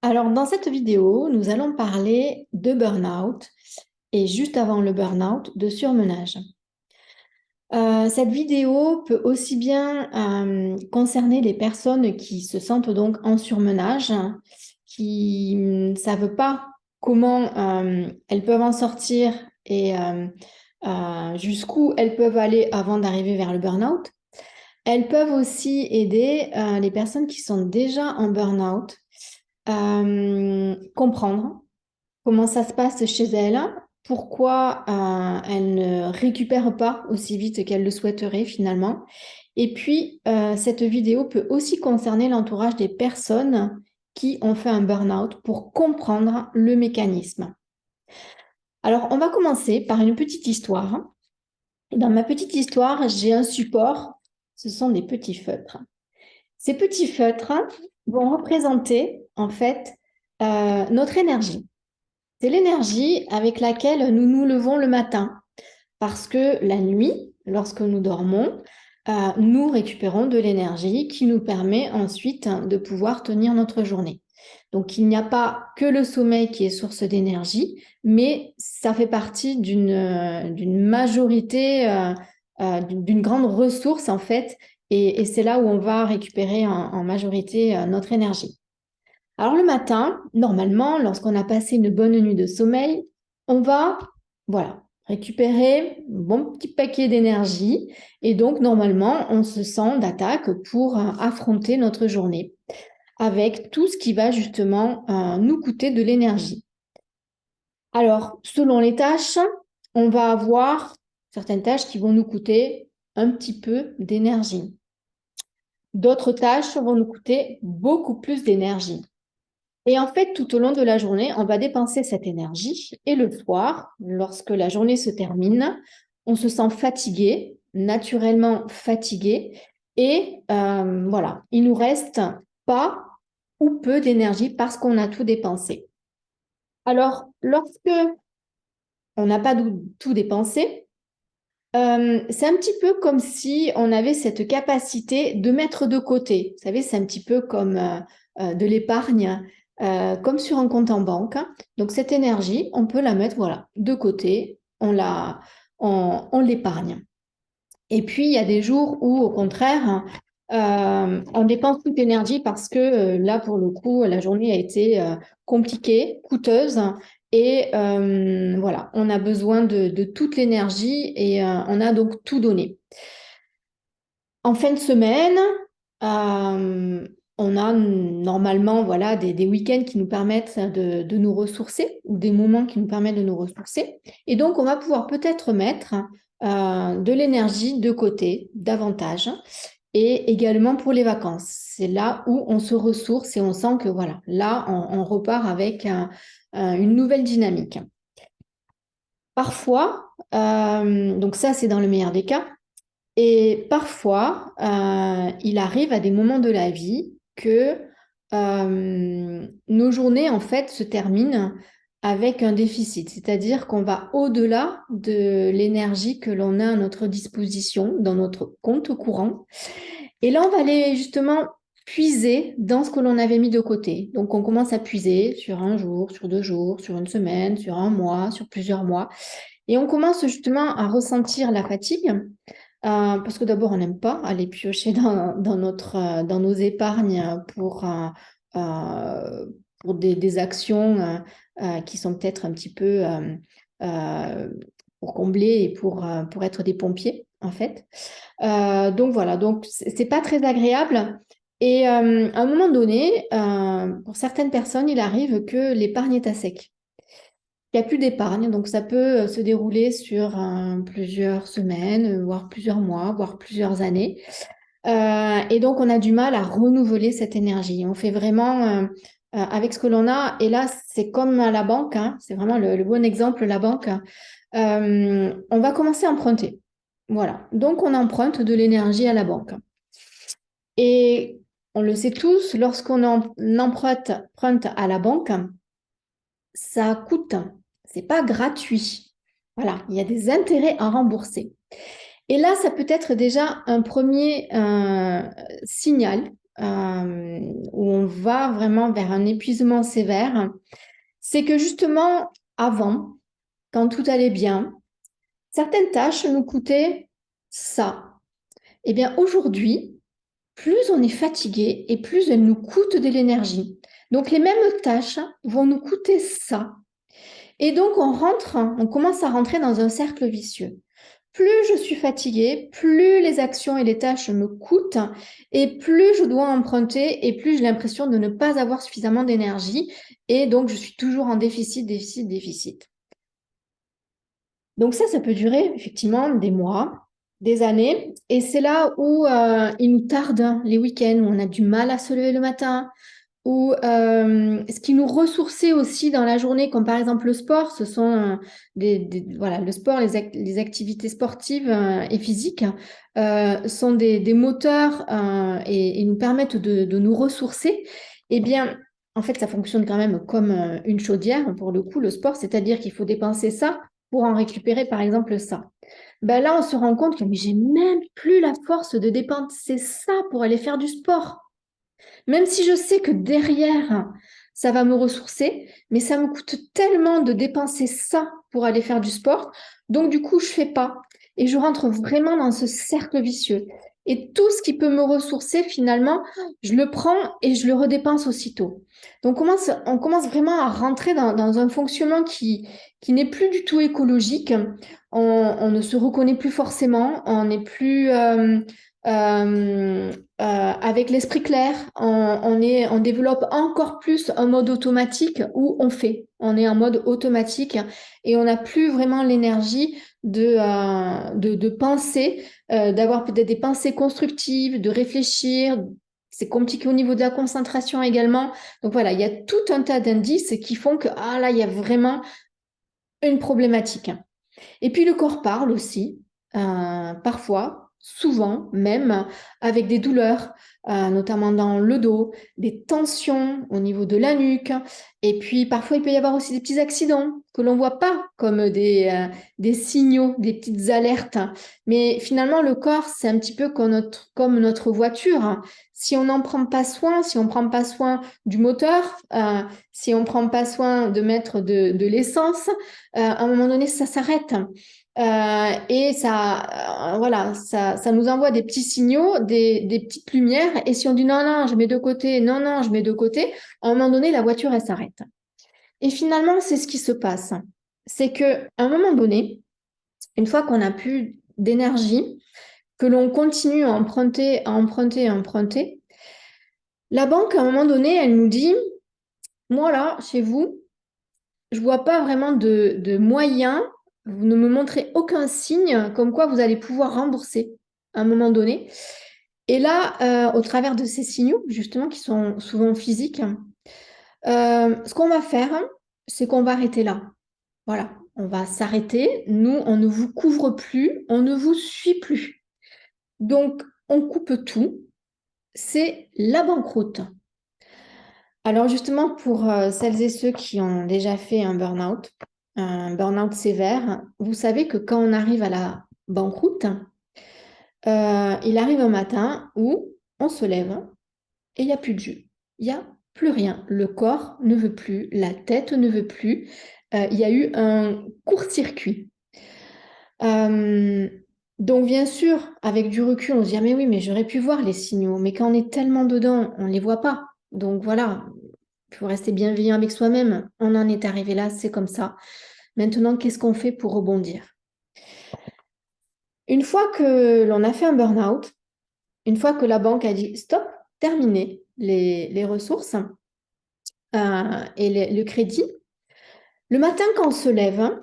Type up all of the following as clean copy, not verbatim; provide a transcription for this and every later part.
Alors, dans cette vidéo, nous allons parler de burn-out et juste avant le burn-out, de surmenage. Cette vidéo peut aussi bien concerner les personnes qui se sentent donc en surmenage, qui ne savent pas comment elles peuvent en sortir et jusqu'où elles peuvent aller avant d'arriver vers le burn-out. Elles peuvent aussi aider les personnes qui sont déjà en burn-out comprendre comment ça se passe chez elles, pourquoi elles ne récupèrent pas aussi vite qu'elles le souhaiteraient finalement. Et puis, cette vidéo peut aussi concerner l'entourage des personnes qui ont fait un burn-out pour comprendre le mécanisme. Alors, on va commencer par une petite histoire. Dans ma petite histoire, j'ai un support, ce sont des petits feutres. Ces petits feutres vont représenter en fait notre énergie. C'est l'énergie avec laquelle nous nous levons le matin. Parce que la nuit, lorsque nous dormons, nous récupérons de l'énergie qui nous permet ensuite de pouvoir tenir notre journée. Donc, il n'y a pas que le sommeil qui est source d'énergie, mais ça fait partie d'une majorité, d'une grande ressource en fait, et c'est là où on va récupérer en majorité notre énergie. Alors le matin, normalement, lorsqu'on a passé une bonne nuit de sommeil, on va, voilà, récupérer un bon petit paquet d'énergie et donc normalement, on se sent d'attaque pour affronter notre journée avec tout ce qui va justement nous coûter de l'énergie. Alors, selon les tâches, on va avoir certaines tâches qui vont nous coûter un petit peu d'énergie. D'autres tâches vont nous coûter beaucoup plus d'énergie. Et en fait, tout au long de la journée, on va dépenser cette énergie. Et le soir, lorsque la journée se termine, on se sent fatigué, naturellement fatigué. Et voilà, il nous reste pas ou peu d'énergie parce qu'on a tout dépensé. Alors, lorsque on n'a pas tout dépensé, c'est un petit peu comme si on avait cette capacité de mettre de côté. Vous savez, c'est un petit peu comme de l'épargne, comme sur un compte en banque. Donc, cette énergie, on peut la mettre voilà, de côté, on l'épargne. Et puis, il y a des jours où, au contraire, on dépense toute l'énergie parce que là, pour le coup, la journée a été compliquée, coûteuse. Et voilà, on a besoin de toute l'énergie et on a donc tout donné. En fin de semaine, euh, on a normalement voilà, des week-ends qui nous permettent de nous ressourcer ou des moments qui nous permettent de nous ressourcer. Et donc, on va pouvoir peut-être mettre de l'énergie de côté davantage et également pour les vacances. C'est là où on se ressource et on sent que voilà, là, on repart avec une nouvelle dynamique. Parfois, donc ça, c'est dans le meilleur des cas. Et parfois, il arrive à des moments de la vie que nos journées, en fait, se terminent avec un déficit, c'est-à-dire qu'on va au-delà de l'énergie que l'on a à notre disposition dans notre compte courant. Et là, on va aller justement puiser dans ce que l'on avait mis de côté. Donc, on commence à puiser sur un jour, sur 2 jours, sur une semaine, sur un mois, sur plusieurs mois. Et on commence justement à ressentir la fatigue. Parce que d'abord, on n'aime pas aller piocher dans nos épargnes pour des actions qui sont peut-être un petit peu euh, pour combler et pour être des pompiers, en fait. Donc voilà, donc c'est pas très agréable. Et à un moment donné, pour certaines personnes, il arrive que l'épargne est à sec. Il n'y a plus d'épargne, donc ça peut se dérouler sur plusieurs semaines, voire plusieurs mois, voire plusieurs années. Et donc, on a du mal à renouveler cette énergie. On fait vraiment avec ce que l'on a. Et là, c'est comme à la banque, hein, c'est vraiment le bon exemple, la banque. On va commencer à emprunter. Voilà. Donc, on emprunte de l'énergie à la banque. Et on le sait tous, lorsqu'on emprunte à la banque, ça coûte. C'est pas gratuit. Voilà, il y a des intérêts à rembourser. Et là, ça peut être déjà un premier signal où on va vraiment vers un épuisement sévère, c'est que justement, avant, quand tout allait bien, certaines tâches nous coûtaient ça. Eh bien, aujourd'hui, plus on est fatigué et plus elles nous coûtent de l'énergie. Donc, les mêmes tâches vont nous coûter ça. Et donc, on commence à rentrer dans un cercle vicieux. Plus je suis fatiguée, plus les actions et les tâches me coûtent et plus je dois emprunter et plus j'ai l'impression de ne pas avoir suffisamment d'énergie et donc je suis toujours en déficit, déficit, déficit. Donc ça peut durer effectivement des mois, des années et c'est là où il nous tarde les week-ends, où on a du mal à se lever le matin, ou ce qui nous ressourçait aussi dans la journée, comme par exemple le sport, ce sont voilà, le sport, les activités sportives et physiques sont des moteurs et nous permettent de nous ressourcer. Eh bien, en fait, ça fonctionne quand même comme une chaudière, pour le coup, le sport, c'est-à-dire qu'il faut dépenser ça pour en récupérer, par exemple, ça. Ben là, on se rend compte que mais j'ai même plus la force de dépenser ça pour aller faire du sport. Même si je sais que derrière, ça va me ressourcer, mais ça me coûte tellement de dépenser ça pour aller faire du sport. Donc, du coup, je fais pas. Et je rentre vraiment dans ce cercle vicieux. Et tout ce qui peut me ressourcer, finalement, je le prends et je le redépense aussitôt. Donc, on commence vraiment à rentrer dans un fonctionnement qui n'est plus du tout écologique. On ne se reconnaît plus forcément. On n'est plus avec l'esprit clair, on développe encore plus un mode automatique où on fait. On est en mode automatique et on n'a plus vraiment l'énergie de penser, d'avoir peut-être des pensées constructives, de réfléchir. C'est compliqué au niveau de la concentration également. Donc voilà, il y a tout un tas d'indices qui font que ah là, il y a vraiment une problématique. Et puis le corps parle aussi, parfois, souvent même, avec des douleurs, notamment dans le dos, des tensions au niveau de la nuque. Et puis parfois, il peut y avoir aussi des petits accidents que l'on ne voit pas comme des signaux, des petites alertes. Mais finalement, le corps, c'est un petit peu comme notre voiture. Si on n'en prend pas soin, si on ne prend pas soin du moteur, si on ne prend pas soin de mettre de l'essence, à un moment donné, ça s'arrête. Et voilà, ça nous envoie des petits signaux, des petites lumières. Et si on dit non, non, je mets de côté, non, non, je mets de côté, à un moment donné, la voiture, elle s'arrête. Et finalement, c'est ce qui se passe. C'est qu'à un moment donné, une fois qu'on n'a plus d'énergie, que l'on continue à emprunter, à emprunter, à emprunter, la banque, à un moment donné, elle nous dit, moi là, chez vous, je vois pas vraiment de moyens. Vous ne me montrez aucun signe comme quoi vous allez pouvoir rembourser à un moment donné. Et là, au travers de ces signaux, justement, qui sont souvent physiques, ce qu'on va faire, c'est qu'on va arrêter là. Voilà, on va s'arrêter. Nous, on ne vous couvre plus, on ne vous suit plus. Donc, on coupe tout. C'est la banqueroute. Alors justement, pour celles et ceux qui ont déjà fait un burn-out sévère, vous savez que quand on arrive à la banqueroute, il arrive un matin où on se lève et il n'y a plus de jus. Il n'y a plus rien. Le corps ne veut plus, la tête ne veut plus. Il y a eu un court-circuit. Euh, donc bien sûr, avec du recul, on se dit, ah, mais oui, mais j'aurais pu voir les signaux. Mais quand on est tellement dedans, on ne les voit pas. Donc voilà, il faut rester bienveillant avec soi-même. On en est arrivé là, c'est comme ça. Maintenant, qu'est-ce qu'on fait pour rebondir? Une fois que l'on a fait un burn-out, une fois que la banque a dit stop, terminé les ressources et le crédit, le matin quand on se lève,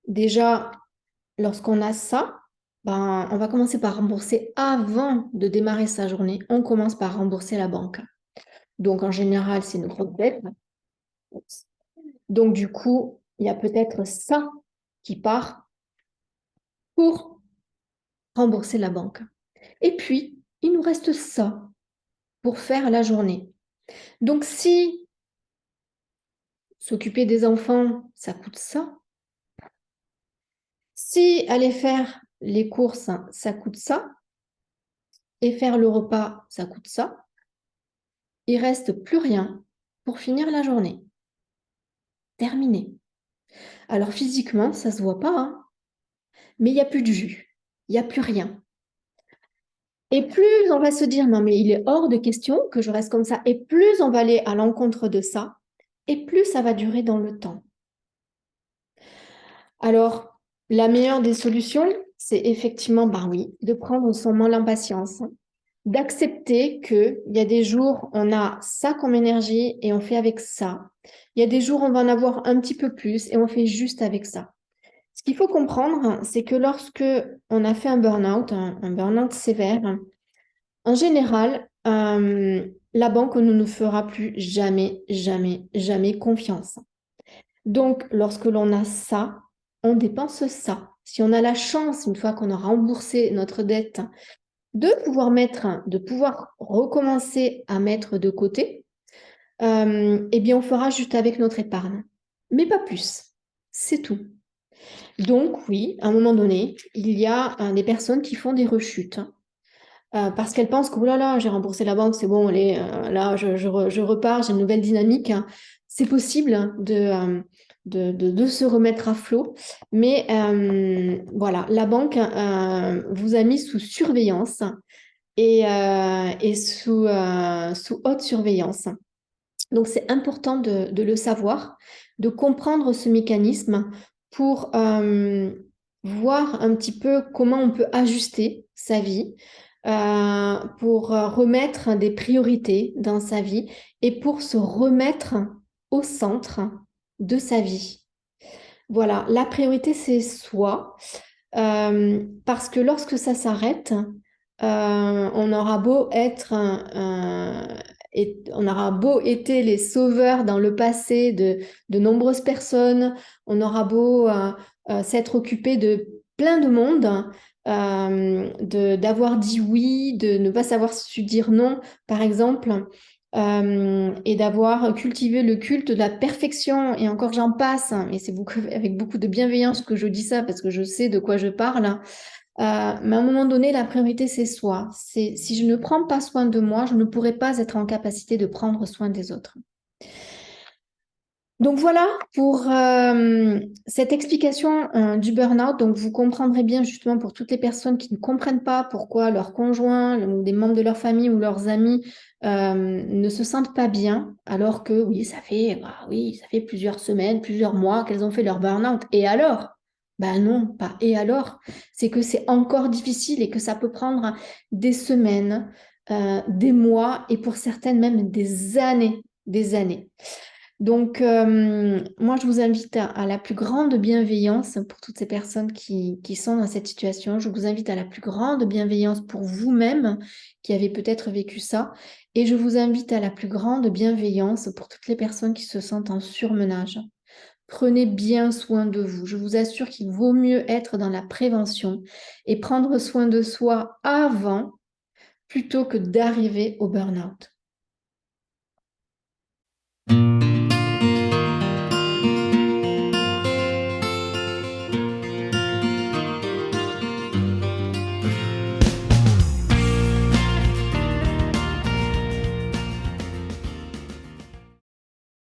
déjà, lorsqu'on a ça, ben, on va commencer par rembourser avant de démarrer sa journée. On commence par rembourser la banque. Donc, en général, c'est une grosse dette. Donc, du coup, il y a peut-être ça qui part pour rembourser la banque. Et puis, il nous reste ça pour faire la journée. Donc, si s'occuper des enfants, ça coûte ça. Si aller faire les courses, ça coûte ça. Et faire le repas, ça coûte ça. il reste plus rien pour finir la journée. Terminé. Alors physiquement, ça se voit pas, hein, mais il n'y a plus de jus, il n'y a plus rien. Et plus on va se dire, non, mais il est hors de question que je reste comme ça, et plus on va aller à l'encontre de ça, et plus ça va durer dans le temps. Alors, la meilleure des solutions, c'est effectivement, bah oui, de prendre son mal en patience, d'accepter qu'il y a des jours, on a ça comme énergie et on fait avec ça. Il y a des jours, on va en avoir un petit peu plus et on fait juste avec ça. Ce qu'il faut comprendre, c'est que lorsque on a fait un burn-out, un burn-out sévère, en général, la banque ne nous fera plus jamais, jamais, jamais confiance. Donc, lorsque l'on a ça, on dépense ça. Si on a la chance, une fois qu'on a remboursé notre dette, de pouvoir recommencer à mettre de côté, eh bien, on fera juste avec notre épargne. Mais pas plus. C'est tout. Donc, oui, à un moment donné, il y a des personnes qui font des rechutes parce qu'elles pensent que, oh là là, j'ai remboursé la banque, c'est bon, allez, là, je repars, j'ai une nouvelle dynamique. C'est possible de se remettre à flot, mais voilà, la banque vous a mis sous surveillance et sous haute surveillance. Donc, c'est important de le savoir, de comprendre ce mécanisme pour voir un petit peu comment on peut ajuster sa vie, pour remettre des priorités dans sa vie et pour se remettre au centre de sa vie. Voilà, la priorité, c'est soi, parce que lorsque ça s'arrête, on aura beau être on aura beau être les sauveurs dans le passé de nombreuses personnes, on aura beau s'être occupé de plein de monde, d'avoir dit oui, de ne pas savoir su dire non, par exemple, et d'avoir cultivé le culte de la perfection, et encore j'en passe, hein, et c'est avec beaucoup de bienveillance que je dis ça, parce que je sais de quoi je parle. Mais à un moment donné, la priorité, c'est soi. Si je ne prends pas soin de moi, je ne pourrai pas être en capacité de prendre soin des autres. Donc voilà pour cette explication du burn-out. Donc vous comprendrez bien justement pour toutes les personnes qui ne comprennent pas pourquoi leur conjoint ou des membres de leur famille ou leurs amis ne se sentent pas bien, alors que oui, ça fait plusieurs semaines, plusieurs mois qu'elles ont fait leur burn-out. Et alors? Ben non, pas et alors. C'est que c'est encore difficile et que ça peut prendre des semaines, des mois et pour certaines même des années, des années. Donc, moi, je vous invite à la plus grande bienveillance pour toutes ces personnes qui sont dans cette situation. Je vous invite à la plus grande bienveillance pour vous-même qui avez peut-être vécu ça. Et je vous invite à la plus grande bienveillance pour toutes les personnes qui se sentent en surmenage. Prenez bien soin de vous. Je vous assure qu'il vaut mieux être dans la prévention et prendre soin de soi avant plutôt que d'arriver au burn-out.